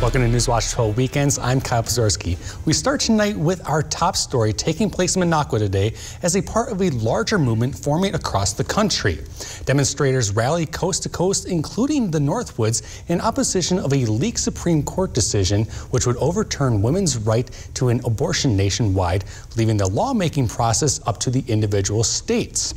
Welcome to Newswatch 12 Weekends. I'm Kyle Pazorski. We start tonight with our top story taking place in Minocqua today as a part of a larger movement forming across the country. Demonstrators rallied coast to coast, including the Northwoods, in opposition of a leaked Supreme Court decision which would overturn women's right to an abortion nationwide, leaving the lawmaking process up to the individual states.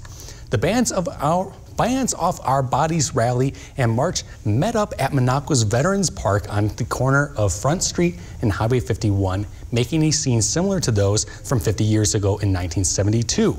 The Bands Off Our Bodies rally and march met up at Minocqua's Veterans Park on the corner of Front Street and Highway 51, making a scene similar to those from 50 years ago in 1972.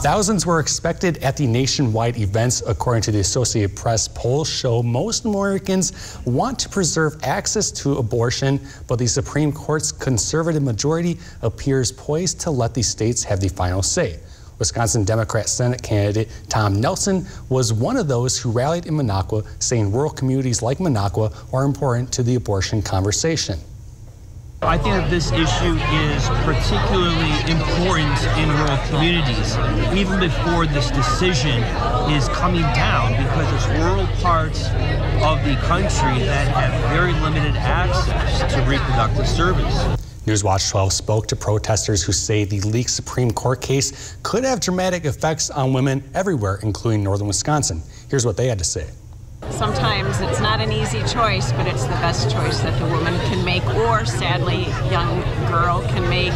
Thousands were expected at the nationwide events, according to the Associated Press. Polls show most Americans want to preserve access to abortion, but the Supreme Court's conservative majority appears poised to let the states have the final say. Wisconsin Democrat Senate candidate Tom Nelson was one of those who rallied in Minocqua, saying rural communities like Minocqua are important to the abortion conversation. I think that this issue is particularly important in rural communities, even before this decision is coming down, because it's rural parts of the country that have very limited access to reproductive service. Newswatch 12 spoke to protesters who say the leaked Supreme Court case could have dramatic effects on women everywhere, including northern Wisconsin. Here's what they had to say. Sometimes it's not an easy choice, but it's the best choice that the woman can make, or sadly, young girl can make,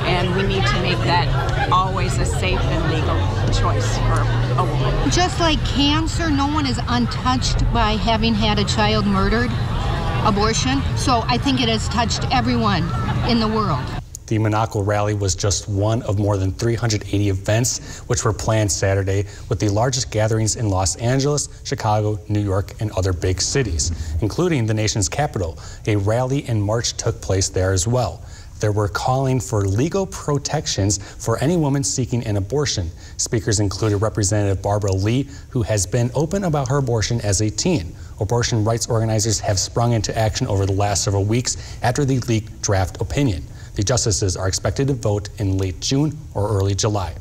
and we need to make that always a safe and legal choice for a woman. Just like cancer, no one is untouched by having had a child murdered, abortion, so I think it has touched everyone in the world. The Minocqua rally was just one of more than 380 events which were planned Saturday, with the largest gatherings in Los Angeles, Chicago, New York, and other big cities, including the nation's capital. A rally and march took place there as well. They were calling for legal protections for any woman seeking an abortion. Speakers included Representative Barbara Lee, who has been open about her abortion as a teen. Abortion rights organizers have sprung into action over the last several weeks after the leaked draft opinion. The justices are expected to vote in late June or early July.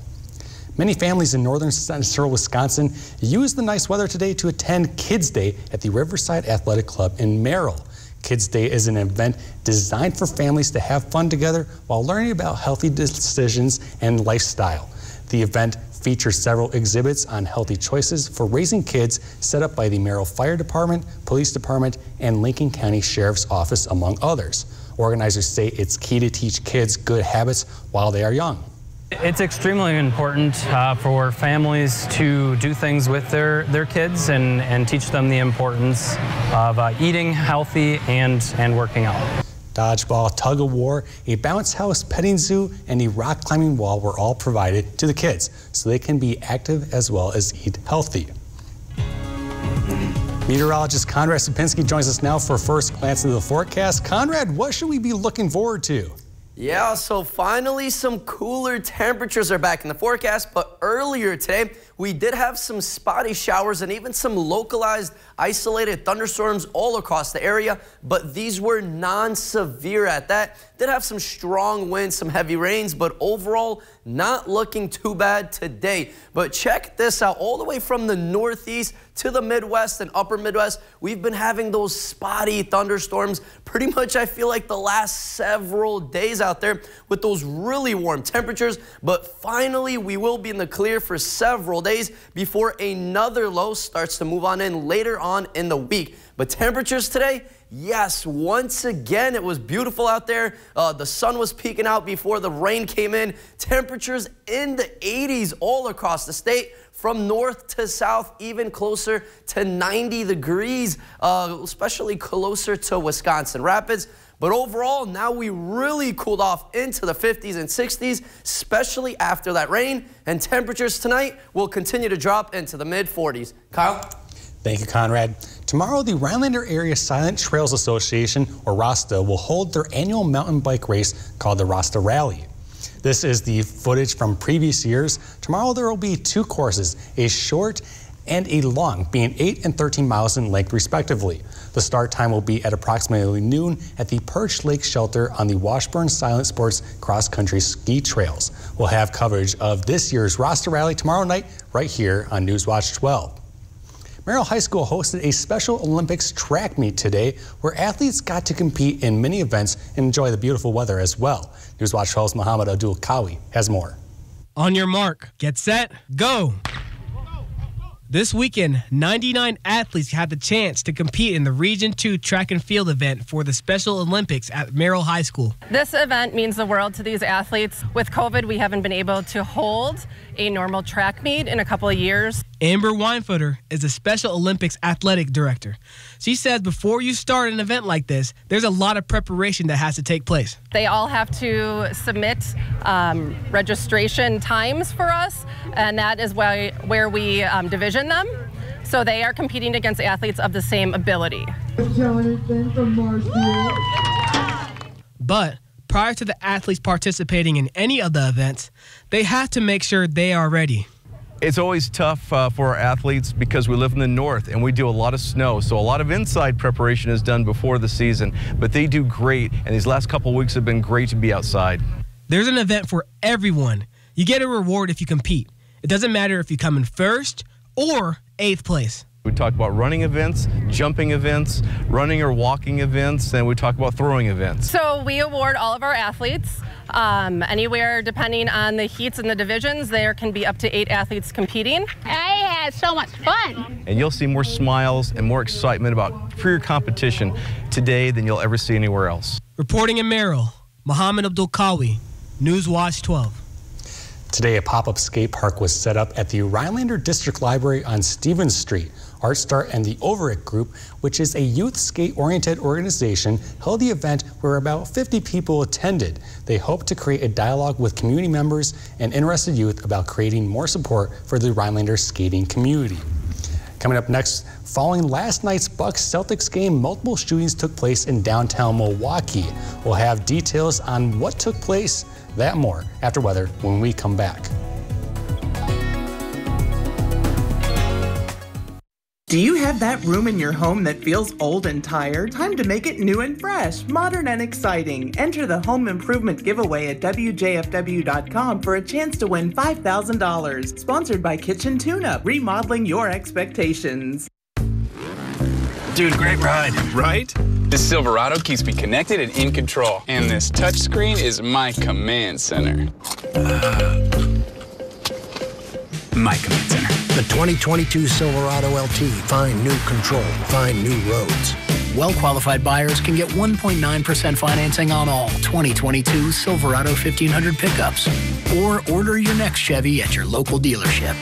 Many families in northern central Wisconsin used the nice weather today to attend Kids Day at the Riverside Athletic Club in Merrell. Kids Day is an event designed for families to have fun together while learning about healthy decisions and lifestyle. The event features several exhibits on healthy choices for raising kids set up by the Merrell Fire Department, Police Department, and Lincoln County Sheriff's Office, among others. Organizers say it's key to teach kids good habits while they are young. It's extremely important for families to do things with their kids and teach them the importance of eating healthy and working out. Dodgeball, tug of war, a bounce house, petting zoo, and a rock climbing wall were all provided to the kids so they can be active as well as eat healthy. Meteorologist Conrad Sapinski joins us now for a first glance into the forecast. Conrad, what should we be looking forward to? Yeah, so finally some cooler temperatures are back in the forecast, but earlier today we did have some spotty showers and even some localized isolated thunderstorms all across the area, but these were non-severe at that. Did have some strong winds, some heavy rains, but overall not looking too bad today. But check this out, all the way from the northeast to the Midwest and upper Midwest, we've been having those spotty thunderstorms pretty much, I feel like, the last several days out there with those really warm temperatures. But finally, we will be in the clear for several days before another low starts to move on in later on in the week. But temperatures today, yes, once again, it was beautiful out there. The sun was peeking out before the rain came in. Temperatures in the 80s all across the state, from north to south, even closer to 90 degrees, especially closer to Wisconsin Rapids. But overall, now we really cooled off into the 50s and 60s, especially after that rain. And temperatures tonight will continue to drop into the mid-40s. Kyle? Thank you, Conrad. Tomorrow, the Rhinelander Area Silent Trails Association, or RASTA, will hold their annual mountain bike race called the RASTA Rally. This is the footage from previous years. Tomorrow, there will be two courses, a short and a long, being 8 and 13 miles in length respectively. The start time will be at approximately noon at the Perch Lake Shelter on the Washburn Silent Sports cross-country ski trails. We'll have coverage of this year's roster rally tomorrow night right here on Newswatch 12. Merrell High School hosted a Special Olympics track meet today where athletes got to compete in many events and enjoy the beautiful weather as well. Newswatch 12's Muhammad Abdul Kawi has more. On your mark, get set, go! This weekend, 99 athletes had the chance to compete in the Region 2 track and field event for the Special Olympics at Merrell High School. This event means the world to these athletes. With COVID, we haven't been able to hold a normal track meet in a couple of years. Amber Weinfooter is the Special Olympics athletic director. She says before you start an event like this, there's a lot of preparation that has to take place. They all have to submit registration times for us, and that is where we division them. So they are competing against athletes of the same ability. But prior to the athletes participating in any of the events, they have to make sure they are ready. It's always tough for our athletes because we live in the north and we do a lot of snow, so a lot of inside preparation is done before the season, but they do great, and these last couple of weeks have been great to be outside. There's an event for everyone. You get a reward if you compete. It doesn't matter if you come in first or 8th place. We talk about running events, jumping events, running or walking events, and we talk about throwing events. So we award all of our athletes anywhere, depending on the heats and the divisions, there can be up to 8 athletes competing. I had so much fun. And you'll see more smiles and more excitement for your competition today than you'll ever see anywhere else. Reporting in Merrell, Muhammad Abdul Kawi, Newswatch 12. Today, a pop-up skate park was set up at the Rhinelander District Library on Stevens Street. Art Start and the Over It Group, which is a youth skate-oriented organization, held the event where about 50 people attended. They hope to create a dialogue with community members and interested youth about creating more support for the Rhinelander skating community. Coming up next, following last night's Bucks-Celtics game, multiple shootings took place in downtown Milwaukee. We'll have details on what took place, that and more after weather when we come back. Do you have that room in your home that feels old and tired? Time to make it new and fresh, modern and exciting. Enter the Home Improvement Giveaway at WJFW.com for a chance to win $5,000. Sponsored by Kitchen Tune-Up, remodeling your expectations. Dude, great ride. Right? This Silverado keeps me connected and in control. And this touchscreen is my command center. My command center. The 2022 Silverado LT. Find new control. Find new roads. Well-qualified buyers can get 1.9% financing on all 2022 Silverado 1500 pickups. Or order your next Chevy at your local dealership.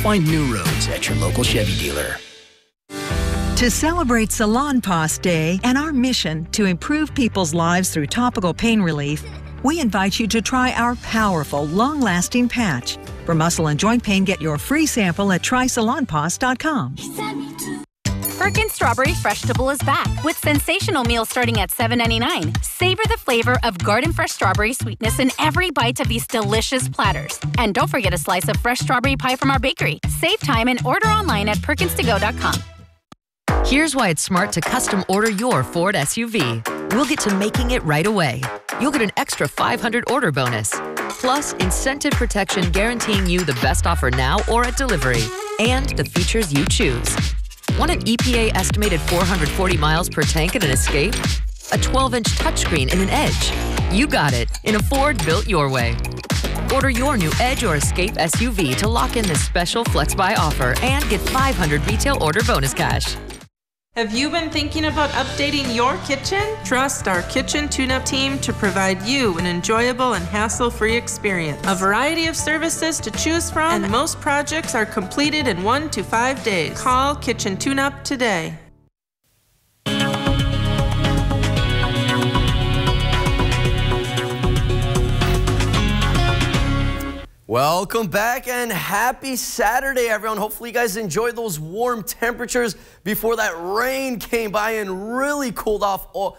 Find new roads at your local Chevy dealer. To celebrate Salon Pass Day and our mission to improve people's lives through topical pain relief, we invite you to try our powerful, long-lasting patch. For muscle and joint pain, get your free sample at trysalonpass.com. Perkins Strawberry Freshable is back with sensational meals starting at $7.99. Savor the flavor of garden fresh strawberry sweetness in every bite of these delicious platters. And don't forget a slice of fresh strawberry pie from our bakery. Save time and order online at perkinstogo.com. Here's why it's smart to custom order your Ford SUV. We'll get to making it right away. You'll get an extra $500 order bonus. Plus, incentive protection guaranteeing you the best offer now or at delivery. And the features you choose. Want an EPA estimated 440 miles per tank in an Escape? A 12-inch touchscreen in an Edge? You got it in a Ford built your way. Order your new Edge or Escape SUV to lock in this special Flex Buy offer and get $500 retail order bonus cash. Have you been thinking about updating your kitchen? Trust our Kitchen Tune-Up team to provide you an enjoyable and hassle-free experience. A variety of services to choose from, and most projects are completed in 1 to 5 days. Call Kitchen Tune-Up today. Welcome back and happy Saturday, everyone. Hopefully you guys enjoyed those warm temperatures before that rain came by and really cooled off all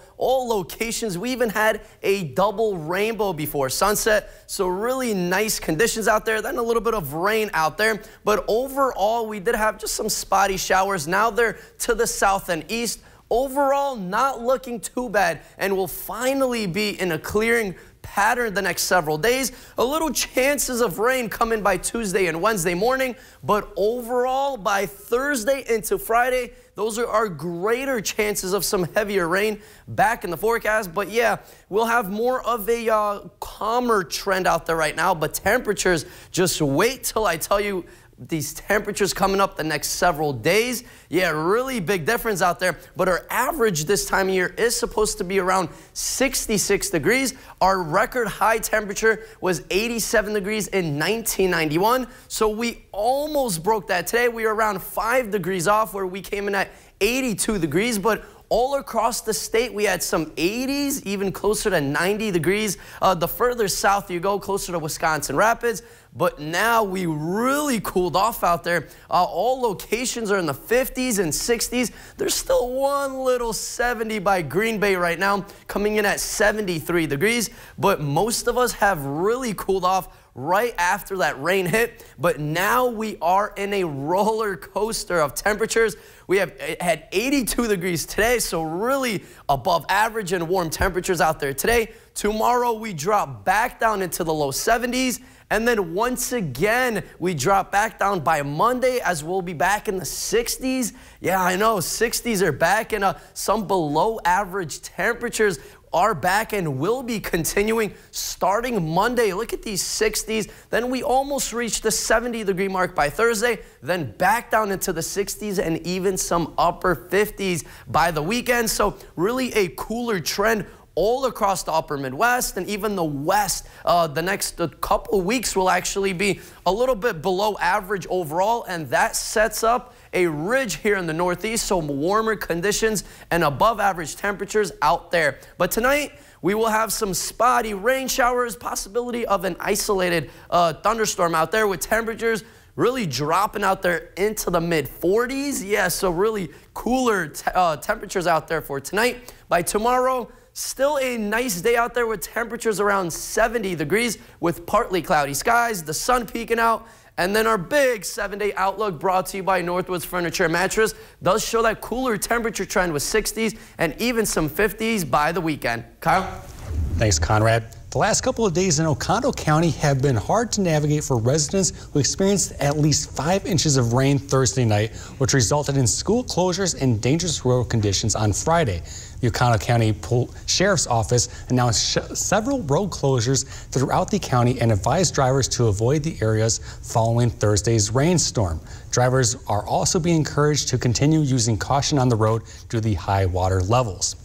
locations. We even had a double rainbow before sunset, so really nice conditions out there, then a little bit of rain out there. But overall, we did have just some spotty showers. Now they're to the south and east. Overall, not looking too bad, and we'll finally be in a clearing pattern the next several days. A little chances of rain coming by Tuesday and Wednesday morning, but overall by Thursday into Friday, those are our greater chances of some heavier rain back in the forecast. But yeah, we'll have more of a calmer trend out there right now, but temperatures, just wait till I tell you these temperatures coming up the next several days. Yeah, really big difference out there. But our average this time of year is supposed to be around 66 degrees. Our record high temperature was 87 degrees in 1991. So we almost broke that today. We were around 5 degrees off where we came in at 82 degrees. But all across the state, we had some 80s, even closer to 90 degrees. The further south you go, closer to Wisconsin Rapids. But now we really cooled off out there. All locations are in the 50s and 60s. There's still one little 70 by Green Bay right now, coming in at 73 degrees. But most of us have really cooled off right after that rain hit. But now we are in a roller coaster of temperatures. We had 82 degrees today, so really above average and warm temperatures out there today. Tomorrow we drop back down into the low 70s. And then once again, we drop back down by Monday as we'll be back in the 60s. Yeah, I know, 60s are back, and some below average temperatures are back and will be continuing starting Monday. Look at these 60s. Then we almost reached the 70-degree mark by Thursday, then back down into the 60s and even some upper 50s by the weekend. So really a cooler trend all across the upper Midwest and even the West. The next couple weeks will actually be a little bit below average overall, and that sets up a ridge here in the Northeast, so warmer conditions and above average temperatures out there. But tonight, we will have some spotty rain showers, possibility of an isolated thunderstorm out there with temperatures really dropping out there into the mid-40s. Yeah, so really cooler temperatures out there for tonight. By tomorrow, still a nice day out there with temperatures around 70 degrees with partly cloudy skies, the sun peeking out. And then our big 7-day outlook brought to you by Northwoods Furniture and Mattress does show that cooler temperature trend with 60s and even some 50s by the weekend. Kyle? Thanks, Conrad. The last couple of days in Oconto County have been hard to navigate for residents who experienced at least 5 inches of rain Thursday night, which resulted in school closures and dangerous road conditions on Friday. The Oconto County Sheriff's Office announced several road closures throughout the county and advised drivers to avoid the areas following Thursday's rainstorm. Drivers are also being encouraged to continue using caution on the road due to the high water levels.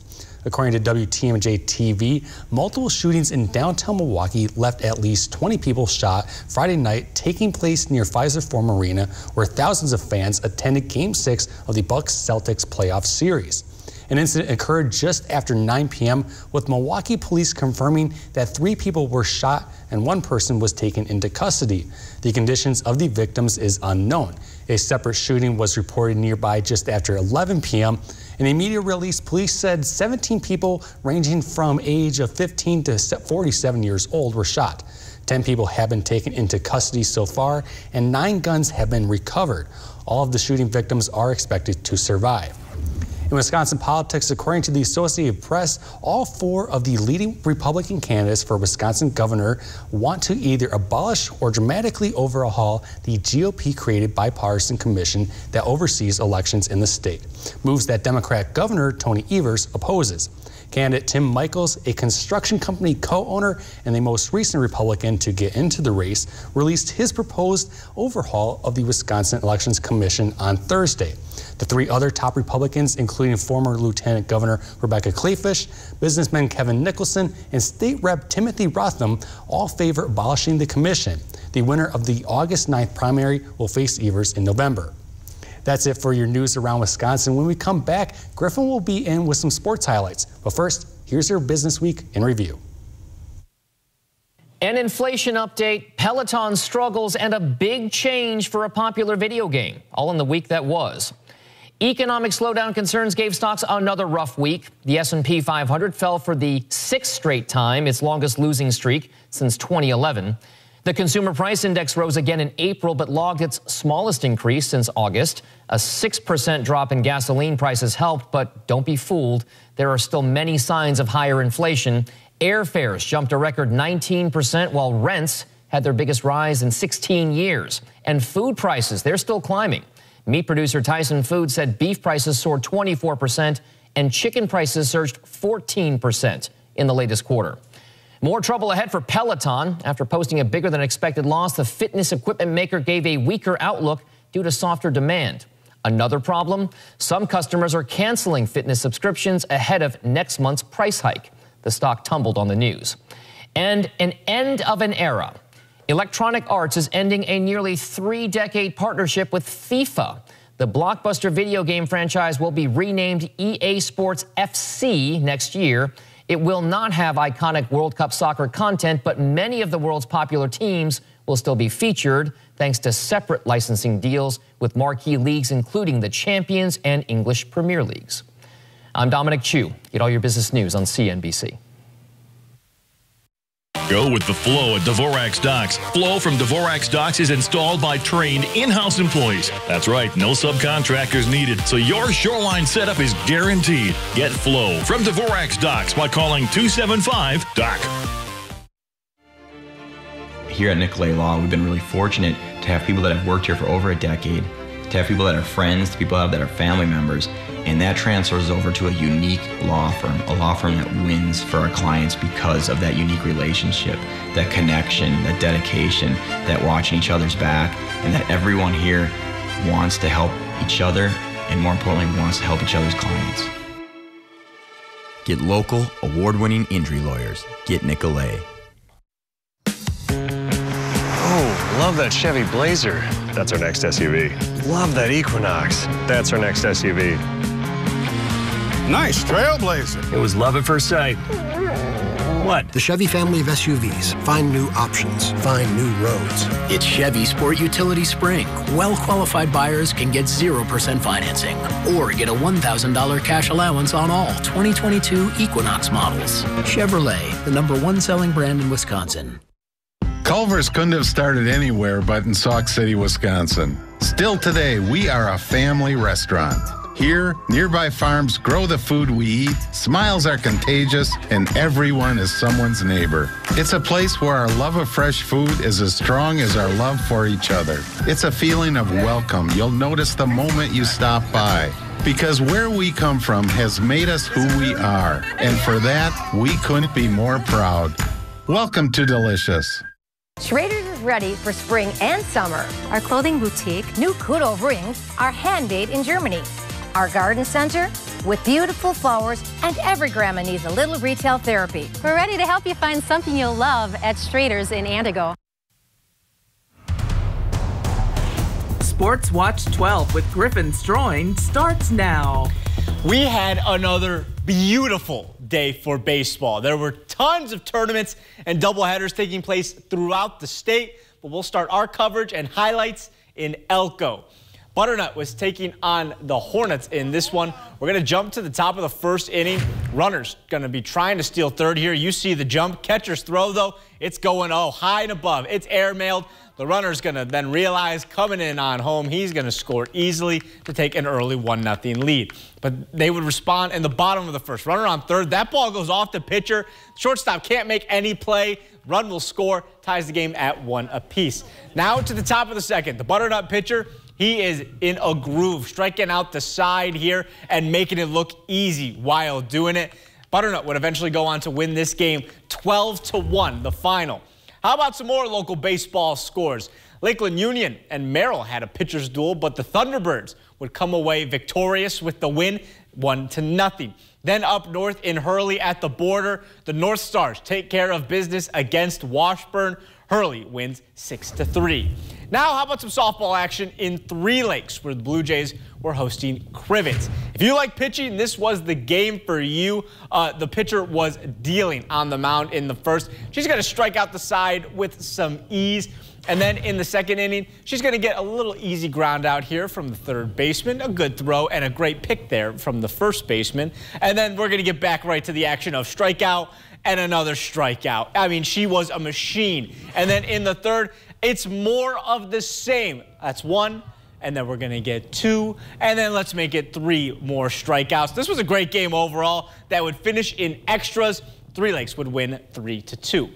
According to WTMJ TV, multiple shootings in downtown Milwaukee left at least 20 people shot Friday night, taking place near Pfizer Marina, where thousands of fans attended Game 6 of the Bucks-Celtics playoff series. An incident occurred just after 9 p.m., with Milwaukee police confirming that 3 people were shot and 1 person was taken into custody. The conditions of the victims is unknown. A separate shooting was reported nearby just after 11 p.m. In a media release, police said 17 people ranging from age of 15 to 47 years old were shot. 10 people have been taken into custody so far, and 9 guns have been recovered. All of the shooting victims are expected to survive. In Wisconsin politics, according to the Associated Press, all 4 of the leading Republican candidates for Wisconsin governor want to either abolish or dramatically overhaul the GOP-created bipartisan commission that oversees elections in the state, moves that Democrat Governor Tony Evers opposes. Candidate Tim Michels, a construction company co-owner and the most recent Republican to get into the race, released his proposed overhaul of the Wisconsin Elections Commission on Thursday. The 3 other top Republicans, including former Lieutenant Governor Rebecca Kleefisch, businessman Kevin Nicholson, and State Rep Timothy Rotham, all favor abolishing the commission. The winner of the August 9th primary will face Evers in November. That's it for your news around Wisconsin. When we come back, Griffin will be in with some sports highlights. But first, here's your Business Week in review. An inflation update, Peloton struggles, and a big change for a popular video game, all in the week that was. Economic slowdown concerns gave stocks another rough week. The S&P 500 fell for the 6th straight time, its longest losing streak since 2011. The Consumer Price Index rose again in April, but logged its smallest increase since August. A 6% drop in gasoline prices helped, but don't be fooled. There are still many signs of higher inflation. Airfares jumped a record 19%, while rents had their biggest rise in 16 years. And food prices, they're still climbing. Meat producer Tyson Foods said beef prices soared 24% and chicken prices surged 14% in the latest quarter. More trouble ahead for Peloton. After posting a bigger than expected loss, the fitness equipment maker gave a weaker outlook due to softer demand. Another problem? Some customers are canceling fitness subscriptions ahead of next month's price hike. The stock tumbled on the news. And an end of an era. Electronic Arts is ending a nearly 3-decade partnership with FIFA. The blockbuster video game franchise will be renamed EA Sports FC next year. It will not have iconic World Cup soccer content, but many of the world's popular teams will still be featured thanks to separate licensing deals with marquee leagues, including the Champions and English Premier Leagues. I'm Dominic Chu. Get all your business news on CNBC. Go with the flow at Dvorak's Docks. Flow from Dvorak's Docks is installed by trained in-house employees. That's right, no subcontractors needed, so your shoreline setup is guaranteed. Get flow from Dvorak's Docks by calling 275-DOC. Here at Nicolay Law, we've been really fortunate to have people that have worked here for over a decade, to have people that are friends, to people that are family members, and that transfers over to a unique law firm, a law firm that wins for our clients because of that unique relationship, that connection, that dedication, that watching each other's back, and that everyone here wants to help each other, and more importantly, wants to help each other's clients. Get local, award-winning injury lawyers. Get Nicolay. Oh, love that Chevy Blazer. That's our next SUV. Love that Equinox. That's our next SUV. Nice Trailblazer. It was love at first sight. What? The Chevy family of SUVs. Find new options. Find new roads. It's Chevy Sport Utility Spring. Well-qualified buyers can get 0% financing or get a $1,000 cash allowance on all 2022 Equinox models. Chevrolet, the #1 selling brand in Wisconsin. Culver's couldn't have started anywhere but in Sauk City, Wisconsin. Still today, we are a family restaurant. Here, nearby farms grow the food we eat, smiles are contagious, and everyone is someone's neighbor. It's a place where our love of fresh food is as strong as our love for each other. It's a feeling of welcome you'll notice the moment you stop by. Because where we come from has made us who we are, and for that, we couldn't be more proud. Welcome to Delicious. Schrader's is ready for spring and summer. Our clothing boutique, New Kudo rings, are handmade in Germany. Our garden center with beautiful flowers, and every grandma needs a little retail therapy. We're ready to help you find something you'll love at Schrader's in Antigo. Sports Watch 12 with Griffin Stroin starts now. We had another beautiful day for baseball. There were tons of tournaments and doubleheaders taking place throughout the state, but we'll start our coverage and highlights in Elko. Butternut was taking on the Hornets in this one. We're going to jump to the top of the first inning. Runners going to be trying to steal third here. You see the jump. Catcher's throw, though, it's going high and above. It's airmailed. The runner's going to then realize coming in on home, he's going to score easily to take an early 1-0 lead. But they would respond in the bottom of the first. Runner on third. That ball goes off the pitcher. Shortstop can't make any play. Run will score. Ties the game at 1 apiece. Now to the top of the second. The Butternut pitcher, he is in a groove, striking out the side here and making it look easy while doing it. Butternut would eventually go on to win this game 12-1, the final. How about some more local baseball scores? Lakeland Union and Merrell had a pitcher's duel, but the Thunderbirds would come away victorious with the win, 1-0. Then up north in Hurley at the border, the North Stars take care of business against Washburn. Hurley wins 6-3. Now, how about some softball action in Three Lakes, where the Blue Jays were hosting Crivets. If you like pitching, this was the game for you. The pitcher was dealing on the mound in the first. She's going to strike out the side with some ease. And then in the second inning, she's going to get a little easy ground out here from the third baseman, a good throw, and a great pick there from the first baseman. And then we're going to get back right to the action of strikeout and another strikeout. I mean, she was a machine. And then in the third, it's more of the same. That's one. And then we're going to get two, and then let's make it 3 more strikeouts. This was a great game overall that would finish in extras. Three Lakes would win 3-2.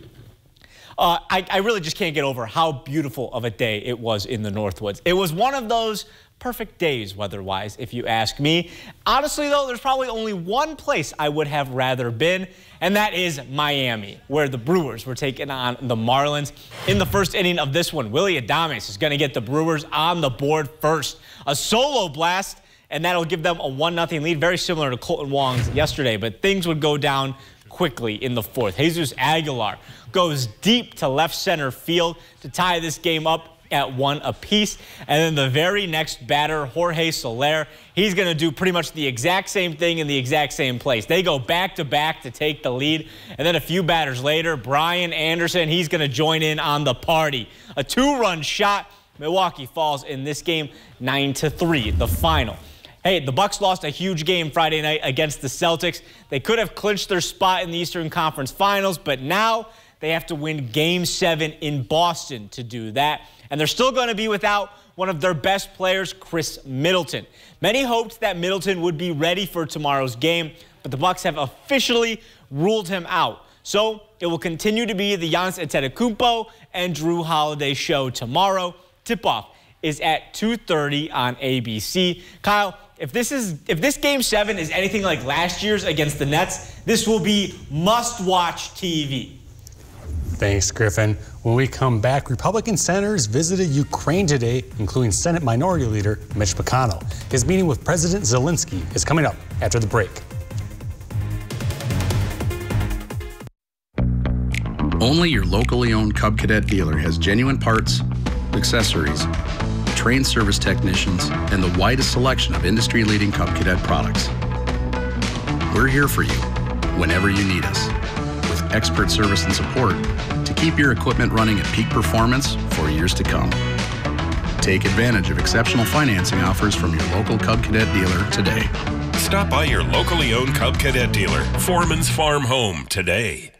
I really just can't get over how beautiful of a day it was in the Northwoods. It was one of those perfect days weather-wise, if you ask me. Honestly, though, there's probably only one place I would have rather been, and that is Miami, where the Brewers were taking on the Marlins. In the first inning of this one, Willie Adames is going to get the Brewers on the board first. A solo blast, and that'll give them a 1-0 lead, very similar to Colton Wong's yesterday, but things would go down quickly in the fourth. Jesus Aguilar goes deep to left center field to tie this game up at 1 apiece. And then the very next batter, Jorge Soler, he's going to do pretty much the exact same thing in the exact same place. They go back-to-back to take the lead. And then a few batters later, Brian Anderson, he's going to join in on the party. A 2-run shot. Milwaukee falls in this game 9-3, the final. Hey, the Bucks lost a huge game Friday night against the Celtics. They could have clinched their spot in the Eastern Conference Finals, but now they have to win Game 7 in Boston to do that. And they're still going to be without one of their best players, Chris Middleton. Many hoped that Middleton would be ready for tomorrow's game, but the Bucks have officially ruled him out. So it will continue to be the Giannis Antetokounmpo and Drew Holiday show tomorrow. Tip-off is at 2:30 on ABC. Kyle, if this Game 7 is anything like last year's against the Nets, this will be must-watch TV. Thanks, Griffin. When we come back, Republican senators visited Ukraine today, including Senate Minority Leader Mitch McConnell. His meeting with President Zelensky is coming up after the break. Only your locally owned Cub Cadet dealer has genuine parts, accessories, trained service technicians, and the widest selection of industry-leading Cub Cadet products. We're here for you whenever you need us, with expert service and support to keep your equipment running at peak performance for years to come. Take advantage of exceptional financing offers from your local Cub Cadet dealer today. Stop by your locally owned Cub Cadet dealer, Foreman's Farm Home, today.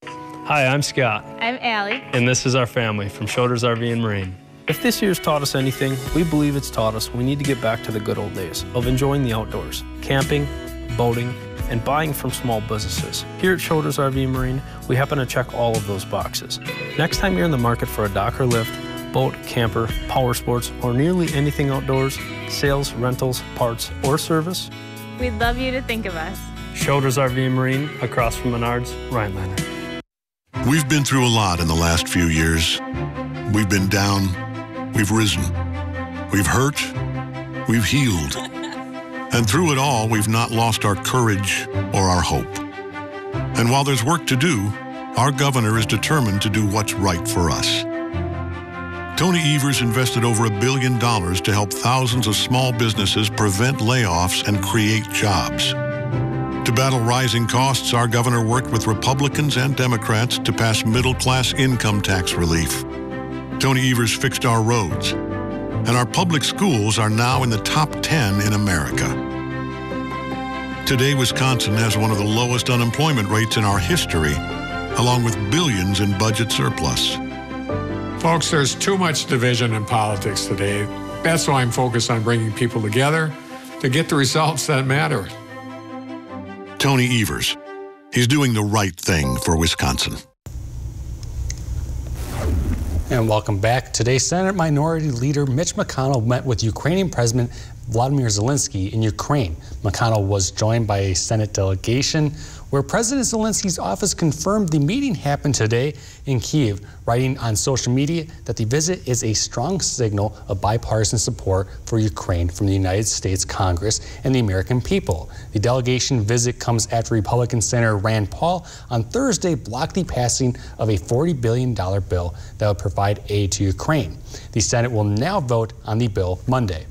Hi, I'm Scott. I'm Allie. And this is our family from Shoulders RV and Marine. If this year's taught us anything, we believe it's taught us we need to get back to the good old days of enjoying the outdoors, camping, boating, and buying from small businesses. Here at Shoulders RV and Marine, we happen to check all of those boxes. Next time you're in the market for a dock or lift, boat, camper, power sports, or nearly anything outdoors, sales, rentals, parts, or service, we'd love you to think of us. Shoulders RV and Marine, across from Menards, Rhinelander. We've been through a lot in the last few years. We've been down, we've risen, we've hurt, we've healed. And through it all, we've not lost our courage or our hope. And while there's work to do, our governor is determined to do what's right for us. Tony Evers invested over $1 billion to help thousands of small businesses prevent layoffs and create jobs. To battle rising costs, our governor worked with Republicans and Democrats to pass middle-class income tax relief. Tony Evers fixed our roads, and our public schools are now in the top 10 in America. Today, Wisconsin has one of the lowest unemployment rates in our history, along with billions in budget surplus. Folks, there's too much division in politics today. That's why I'm focused on bringing people together to get the results that matter. Tony Evers. He's doing the right thing for Wisconsin. And welcome back. Today, Senate Minority Leader Mitch McConnell met with Ukrainian President Vladimir Zelensky in Ukraine. McConnell was joined by a Senate delegation where President Zelensky's office confirmed the meeting happened today in Kyiv, writing on social media that the visit is a strong signal of bipartisan support for Ukraine from the United States Congress and the American people. The delegation visit comes after Republican Senator Rand Paul on Thursday blocked the passing of a $40 billion bill that would provide aid to Ukraine. The Senate will now vote on the bill Monday.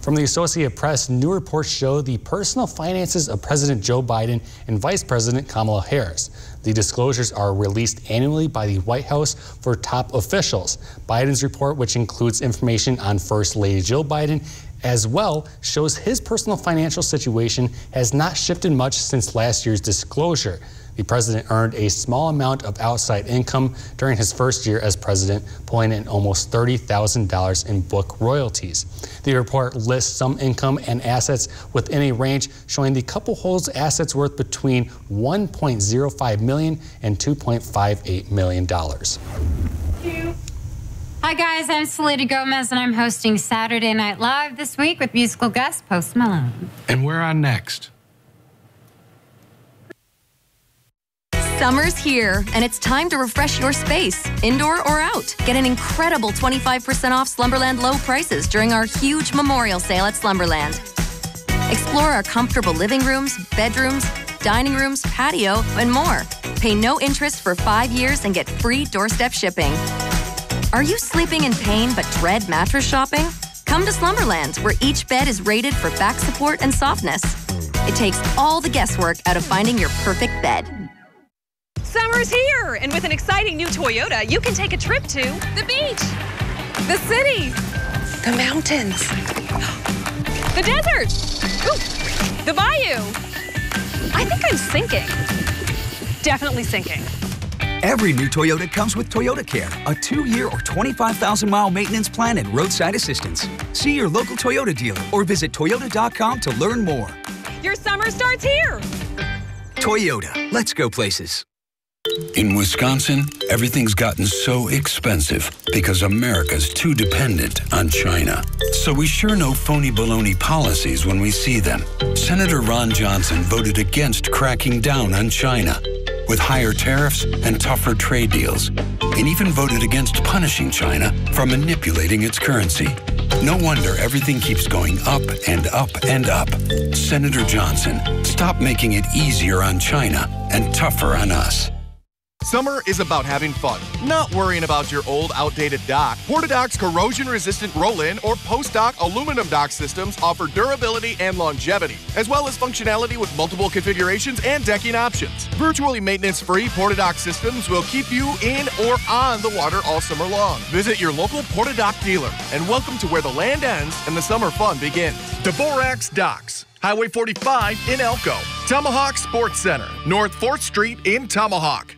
From the Associated Press, new reports show the personal finances of President Joe Biden and Vice President Kamala Harris. The disclosures are released annually by the White House for top officials. Biden's report, which includes information on First Lady Jill Biden, as well shows his personal financial situation has not shifted much since last year's disclosure. The president earned a small amount of outside income during his first year as president, pulling in almost $30,000 in book royalties. The report lists some income and assets within a range, showing the couple holds assets worth between $1.05 million and $2.58 million. Hi guys, I'm Selena Gomez and I'm hosting Saturday Night Live this week with musical guest Post Malone. And we're on next. Summer's here, and it's time to refresh your space, indoor or out. Get an incredible 25% off Slumberland low prices during our huge memorial sale at Slumberland. Explore our comfortable living rooms, bedrooms, dining rooms, patio, and more. Pay no interest for 5 years and get free doorstep shipping. Are you sleeping in pain but dread mattress shopping? Come to Slumberland, where each bed is rated for back support and softness. It takes all the guesswork out of finding your perfect bed. Summer's here, and with an exciting new Toyota, you can take a trip to the beach, the city, the mountains, the desert, ooh, the bayou. I think I'm sinking. Definitely sinking. Every new Toyota comes with Toyota Care, a 2-year or 25,000-mile maintenance plan and roadside assistance. See your local Toyota dealer or visit Toyota.com to learn more. Your summer starts here. Toyota, let's go places. In Wisconsin, everything's gotten so expensive because America's too dependent on China. So we sure know phony baloney policies when we see them. Senator Ron Johnson voted against cracking down on China with higher tariffs and tougher trade deals, and even voted against punishing China for manipulating its currency. No wonder everything keeps going up and up and up. Senator Johnson, stop making it easier on China and tougher on us. Summer is about having fun, not worrying about your old, outdated dock. Portadoc's corrosion-resistant roll-in or post-dock aluminum dock systems offer durability and longevity, as well as functionality with multiple configurations and decking options. Virtually maintenance-free Portadoc systems will keep you in or on the water all summer long. Visit your local Portadoc dealer, and welcome to where the land ends and the summer fun begins. Dvorak's Docks, Highway 45 in Elko. Tomahawk Sports Center, North 4th Street in Tomahawk.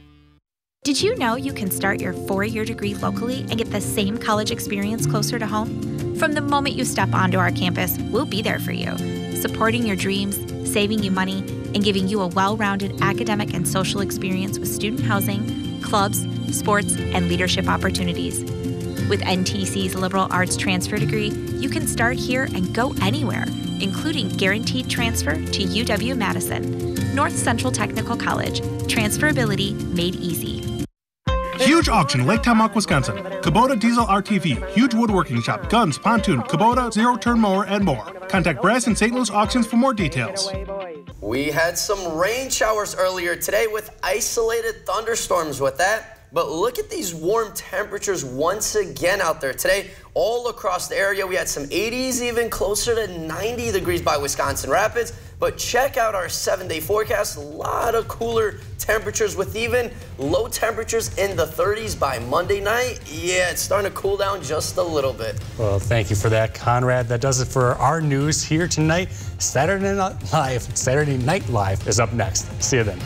Did you know you can start your 4-year degree locally and get the same college experience closer to home? From the moment you step onto our campus, we'll be there for you, supporting your dreams, saving you money, and giving you a well-rounded academic and social experience with student housing, clubs, sports, and leadership opportunities. With NTC's liberal arts transfer degree, you can start here and go anywhere, including guaranteed transfer to UW-Madison, North Central Technical College, transferability made easy. Huge auction, Lake Tomahawk, Wisconsin. Kubota Diesel RTV, huge woodworking shop, guns, pontoon, Kubota, zero-turn mower, and more. Contact Brass and St. Louis Auctions for more details. We had some rain showers earlier today with isolated thunderstorms with that. But look at these warm temperatures once again out there today. All across the area, we had some 80s, even closer to 90 degrees by Wisconsin Rapids. But check out our 7-day forecast. A lot of cooler temperatures with even low temperatures in the 30s by Monday night. Yeah, it's starting to cool down just a little bit. Well, thank you for that, Conrad. That does it for our news here tonight. Saturday Night Live is up next. See you then.